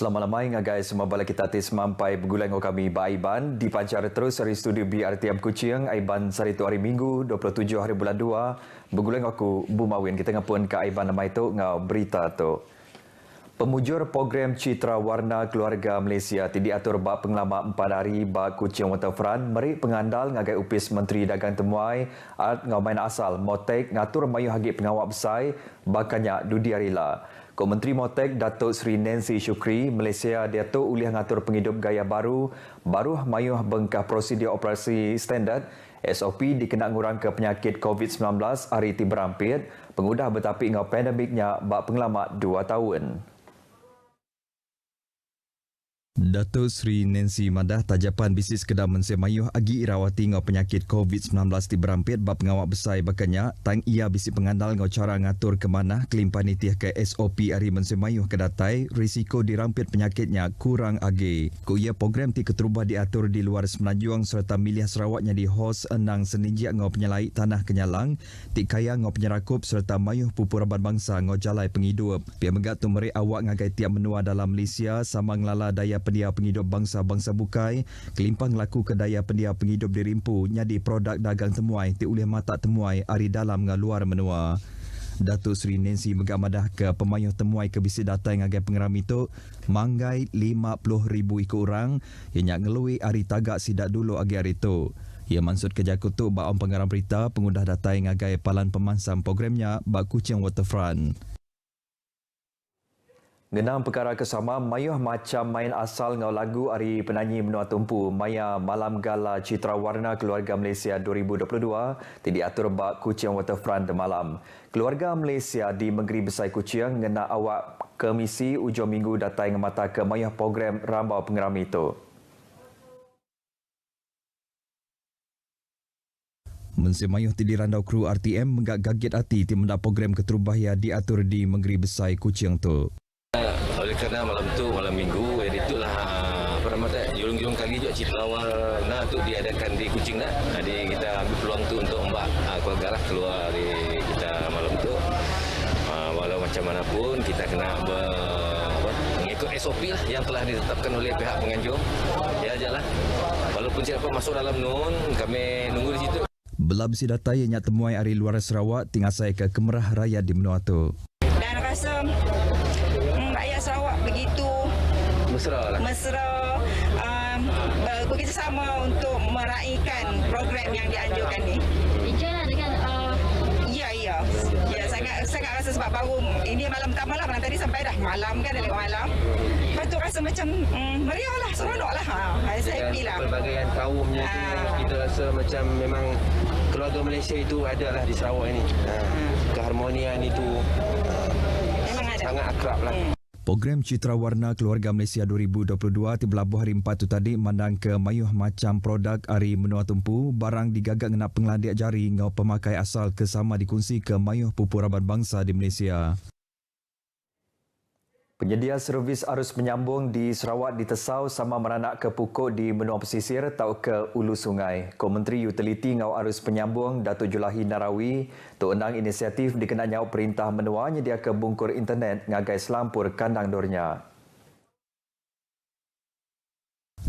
Selamat malam guys, semua bala kita tis mampai bergulang kami Aiban di pancar terus dari studio BRTM Kuching Aiban hari tu hari Minggu 27 hari bulan 2 bergulang aku Bumawin kita ngapun ke Aiban nama itu ngau berita tu. Pemujur program Citra Warna Keluarga Malaysia tidak atur bak pengelama 4 hari bak Kuching Waterfront meri pengandal ngagai upis Menteri Dagang Temuai at ngau main asal Motek ngatur mayu hagi pengawak besar bakanya Dudi Arila. Ko Menteri Motek Datuk Seri Nancy Shukri Malaysia Datuk uliah ngatur penghidup gaya baru mayuh bengkah prosedur operasi standard SOP dikenal ngurang ke penyakit COVID-19 hari ti berampit pengudah bertapi ngau pandemiknya bak pengelamat 2 tahun. Datuk Seri Nancy Madah tajapan bisnis kedai mensemayuh agi irawati ngau penyakit COVID-19 di berampit bab pengawak besar bakanya tang ia bisi pengandal ngau cara ngatur ke mana kelimpahan itih ke SOP hari mensemayuh kedatai risiko dirampit penyakitnya kurang agi. Ku ia program ti keterubah diatur di luar Semenanjung serta milih Sarawaknya di hos enang seninjak ngau penyelai tanah Kenyalang ti kaya ngau penyerakup serta mayuh pupuraban bangsa ngau jalai penghidup. Pihak megat tu meri awak ngagai tiap menua dalam Malaysia sama ngelala daya pendia penghidup bangsa-bangsa bukai kelimpang laku kedaya pendia penghidup dirimpu nyadi produk dagang temuai ti ulih mata temuai ari dalam ngah luar menua. Datuk Seri Nancy megamadah ke pemayuh temuai ke bisi data yang agai pengeram itu manggai 50,000 ikut orang yang ngelui ari tagak sidak dulu agi hari itu. Ia maksud kerja kutu baon pengeram berita pengundah data yang agai palan pemansam programnya bak Kuching Waterfront. Genang perkara kesama mayuh macam main asal ngau lagu ari penyanyi menua tumpu Maya Malam Gala Citra Warna Keluarga Malaysia 2022 tidak atur bak Kuching Waterfront malam. Keluarga Malaysia di Negeri Besar Kuching ngena awak kemisi ujung minggu datang mata ke mayuh program rambau pengeram itu. Mensemayuh ti dirandau kru RTM menggak gaget hati ti mendak program keterubah ya diatur di Negeri Besar Kuching tu. Oleh kerana malam tu malam minggu jadi itulah apa nama tu julung-julung kali juga Citra Warna tu diadakan di Kuching dah. Jadi kita ambil peluang tu untuk mbak keluarga lah keluar dari kita malam tu. Walau macam mana pun kita kena mengikut SOP lah yang telah ditetapkan oleh pihak penganjur. Ya ajalah. Walaupun siapa masuk dalam nun kami nunggu di situ. Belah besi data yang temuai ari luar Sarawak tinggal saya ke Kemerah Raya di menua tu. Dan rasa rakyat Sarawak begitu mesra bekerjasama untuk meraihkan program yang dianjurkan ni. Enjoy lah dengan Ya, sangat rasa sebab baru ini malam pertama lah, tadi sampai dah malam kan, dah lewat malam. Lepas tu rasa macam meriah lah, seronok lah. Saya happy lah. Pelbagaian kaumnya tu kita rasa macam memang keluarga Malaysia itu adalah di Sarawak ini. Keharmonian itu Memang ada. sangat akrab lah. Program Citra Warna Keluarga Malaysia 2022 di belabuh hari 4 tu tadi mandang ke mayuh macam produk ari menua tumpu barang digagak ngena pengeladiak jari ngau pemakai asal kesama dikongsi ke mayuh pupuraban bangsa di Malaysia. Penyedia servis arus penyambung di Sarawak ditesau sama meranak ke pukuk di benua pesisir tau ke ulu sungai. Ko Menteri Utiliti ngau arus penyambung Datuk Julahi Narawi tu endang inisiatif dikenal perintah menua nyedia ke bungkur internet ngagai selampur kandang dornya.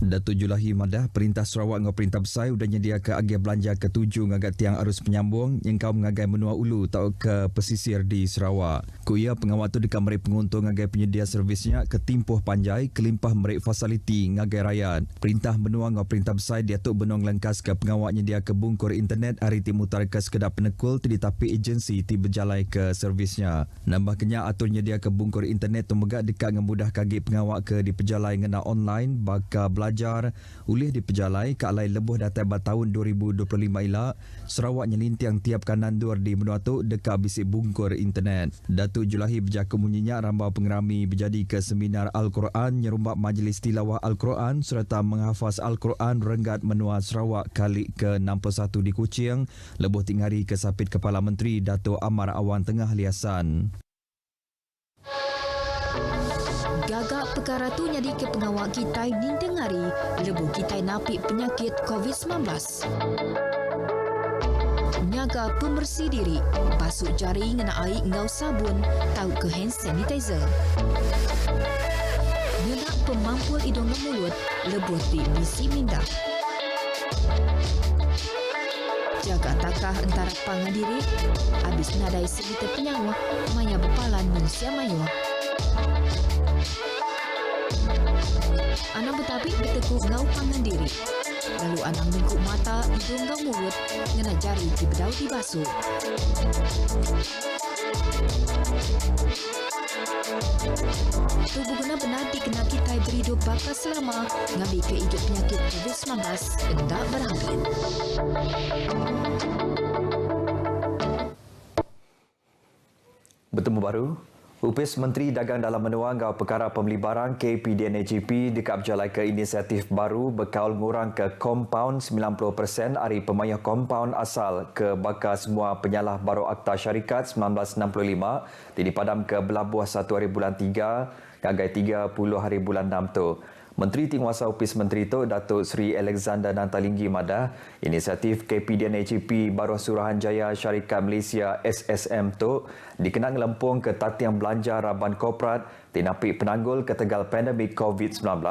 Datuk Julahi Madah Perintah Sarawak ngau perintah besar udah nyedia ke agia belanja ke-7 ngagai tiang arus penyambung yang kau mengagai menua ulu tau ke pesisir di Sarawak. Kuya pengawal tu dekat merek penguntung ngagai penyedia servisnya ketimpuh panjai kelimpah merek fasiliti ngagai rakyat. Perintah menua ngau perintah besar diatuk benong lengkas ke pengawal nyedia ke bungkur internet hari ti mutar ke sekedar penekul ti tapi agensi ti berjalai ke servisnya. Nambah kenya atur nyedia ke bungkur internet tu megak dekat ngemudah kagi pengawal ke di pejalai ngena online baka belajar ulih di pejalai ke alai lebuh datai tahun 2025 ila Sarawak nyelintiang tiap kanan dur di menua tu dekat bisik bungkur internet. Datuk Julahi berjaka munyinya rambau pengerami berjadi ke seminar Al-Quran nyerumbak majlis tilawah Al-Quran serta menghafaz Al-Quran Renggat menua Sarawak kali ke-61 di Kuching lebuh tinghari ke sapit Kepala Menteri Datuk Amar Awan Tengah Liasan. gagak perkara tu jadi ke pengawal kita ninteng hari lebu kita napik penyakit COVID-19. Nyaga pembersih diri, basuh jari ngena air ngau sabun, tahu ke hand sanitizer. Guna pemampul hidung dan mulut lebuh di bisi minda. Jaga takah antara pangandiri, habis nadai segitu penyawa, maya bepalan manusia mayua. Anang bertabik bertekuk ngau pangandiri. Lalu anang bengkuk mata, hidung dan mulut, ngena jari di bedau di basuh. Tubuh guna benar dikena kita berhidup bakal selama ngabi ke hidup penyakit COVID-19 hendak berhabis. Bertemu baru, Upis Menteri Dagang Dalam Menua Ngau Perkara Pembeli Barang KPDNAGP dekap berjalan ke inisiatif baru berkaul ngurang ke kompaun 90% hari pemayah kompaun asal ke bakal semua penyalah baru Akta Syarikat 1965 dipadam ke belah buah 1 hari bulan 3 gagai 30 hari bulan 6 tu. Menteri Tinguasa Upis Menteri itu Datuk Seri Alexander Nantalinggi madah inisiatif KPDNAGP Baruh Suruhanjaya Syarikat Malaysia SSM tu dikenang lempung ke tatiang belanja Raban Korporat tinapik penanggul ketegal pandemik COVID-19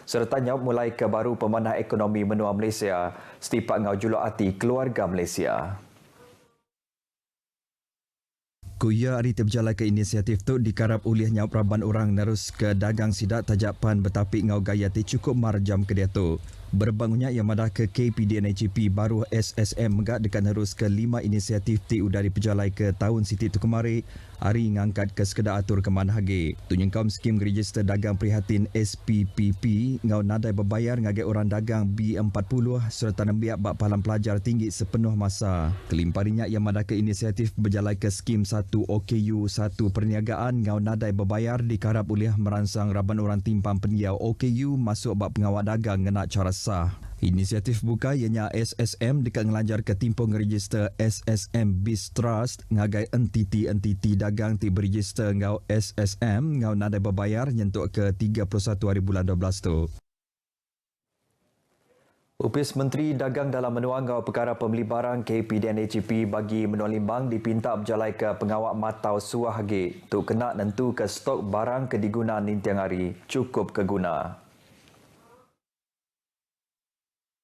serta nyawab mulai ke baru pemanah ekonomi menua Malaysia setipak ngau juluk hati keluarga Malaysia. Kuya hari terberjalan ke inisiatif tu dikarap oleh nyawab raban orang nerus ke dagang sidak tajapan betapik ngau gaya ti cukup marjam ke dia tu. Berbangunnya yang madah ke KPDNAGP baru SSM megak dekat nerus ke 5 inisiatif ti udari berjalan ke tahun siti tu kemari hari ngangkat ke sekedar atur ke manhage. Tunyengkam skim register dagang prihatin SPPP ngau nadai berbayar ngagai orang dagang B40 serta nembiak bak pahalan pelajar tinggi sepenuh masa. Kelimparinya yang madah ke inisiatif berjalan ke skim 1 OKU 1 perniagaan ngau nadai berbayar dikarap oleh merangsang raban orang timpang pendiau OKU masuk bak pengawal dagang ngena cara sah. Inisiatif buka ianya SSM dekat ngelanjar ke timpung register SSM Biz Trust ngagai entiti dagang ti berregister ngau SSM ngau nadai berbayar nyentuk ke 31 hari bulan 12 tu. Upis Menteri Dagang Dalam Menua Ngau Perkara Pembeli Barang KPDNAGP bagi Menua Limbang dipinta berjalai ke pengawak matau suah hage untuk kena nentu ke stok barang kediguna nintiang hari cukup keguna.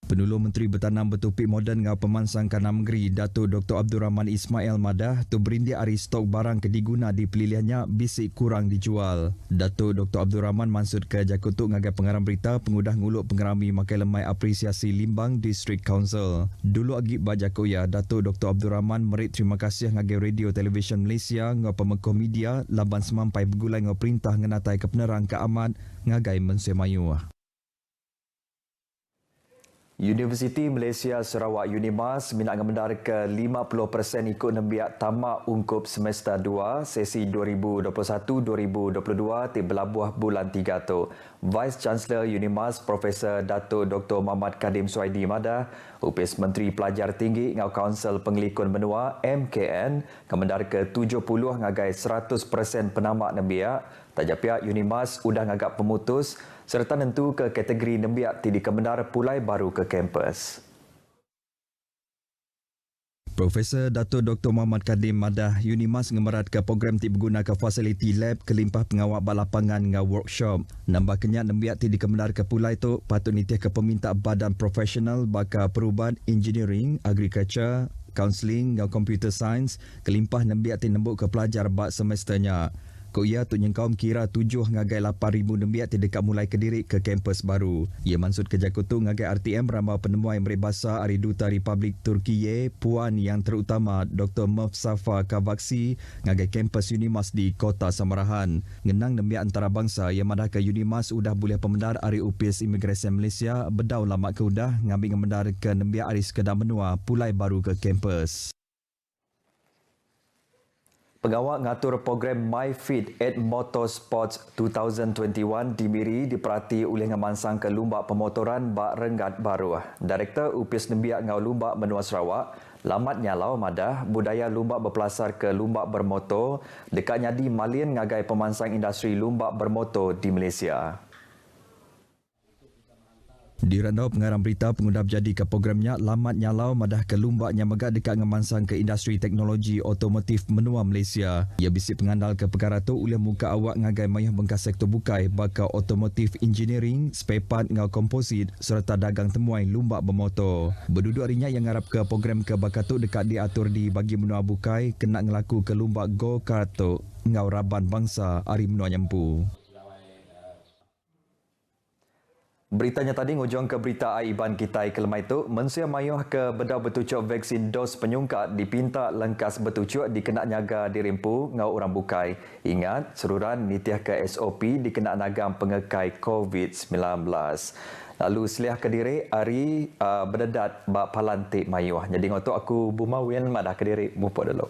Penolong Menteri Bertanam Bertopik Moden Ngau Pemansang Kanam Negeri Datuk Dr. Abdul Rahman Ismail madah tu berindik hari stok barang kediguna di pilihannya bisik kurang dijual. Datuk Dr. Abdul Rahman mansud ke Jakutuk ngagai pengarang berita pengudah nguluk pengerami makai lemai apresiasi Limbang District Council. Dulu agib Bajakoya Datuk Dr. Abdul Rahman merit terima kasih ngagai Radio Television Malaysia ngau pemekoh media laban semampai bergulai ngau perintah ngenatai ke penerang ke amat ngagai mensemayu. Universiti Malaysia Sarawak UNIMAS minat ngemendar ke 50% ikut nembiak tamak ungkup semester 2 sesi 2021-2022 di belabuh bulan 3 tu. Vice Chancellor UNIMAS Profesor Datuk Dr. Muhammad Kadim Suhaidi madah Upis Menteri Pelajar Tinggi ngau Kaunsil Pengelikun Menua MKN ngemendar ke 70 ngagai 100% penamak nembiak. Tajak pihak UNIMAS udah ngagak pemutus serta nentu ke kategori nembiak ti dikemendar pulai baru ke kampus. Profesor Datuk Dr. Muhammad Kadim madah UNIMAS ngemerat ke program ti berguna ke fasiliti lab kelimpah pengawak balapangan ngau workshop. Nambah kenyak nembiak ti dikemendar ke pulai tu patut nitih ke peminta badan profesional bakal perubahan engineering, agriculture, counselling ngau computer science kelimpah nembiak ti nembuk ke pelajar bak semesternya. Ko ia tu nyengkaum kira 7 ngagai 8,000 nembiak tidak mulai kediri ke kampus baru. Ia mansud ke Jakutu ngagai RTM ramai penemu yang berbahasa Ari Duta Republik Turkiye Puan yang terutama Dr. Mufsafa Kavaksi ngagai kampus UNIMAS di Kota Samarahan. Ngenang nembiak antarabangsa yang madah ke UNIMAS udah boleh pemendar Ari Upis Imigresen Malaysia bedau lama ke udah ngambil ngemendar ke nembiak Ari Sekedar Menua pulai baru ke kampus. Pengawak ngatur program MyFit at Motorsports 2021 di Miri diperhati oleh ngemansang ke lumbak pemotoran bak Renggat Baru. Direktur Upis Nembiak Ngau Lumbak Menua Sarawak, Lamat Nyalau madah budaya lumbak berpelasar ke lumbak bermotor dekat nyadi malin ngagai pemansang industri lumbak bermotor di Malaysia. Di randau pengarang berita pengundang jadi ke programnya Lamat Nyalau madah ke lumbaknya megah dekat ngemansang ke industri teknologi otomotif menua Malaysia. Ia bisik pengandal ke perkara tu uliah muka awak ngagai mayah bengkas sektor bukai bakal otomotif engineering, spare part ngau komposit serta dagang temuai lumbak bermotor. Berduduk harinya yang ngarap ke program ke bakal tu dekat diatur di bagi menua bukai kena ngelaku ke lumbak go-kart tu ngau raban bangsa hari menua nyempu. Beritanya tadi ngujung ke berita Aiban Kitai kelemai itu, mensia mayuh ke bedau bertucuk vaksin dos penyungkat dipinta lengkas bertucuk dikena nyaga di Rimpu ngau orang bukai. Ingat, seruran nitiah ke SOP dikena nagam pengekai COVID-19. Lalu seliah Kediri hari berdedat bak palantik mayuh. Jadi ngotok aku Bumawin madah Kediri mupuk dulu.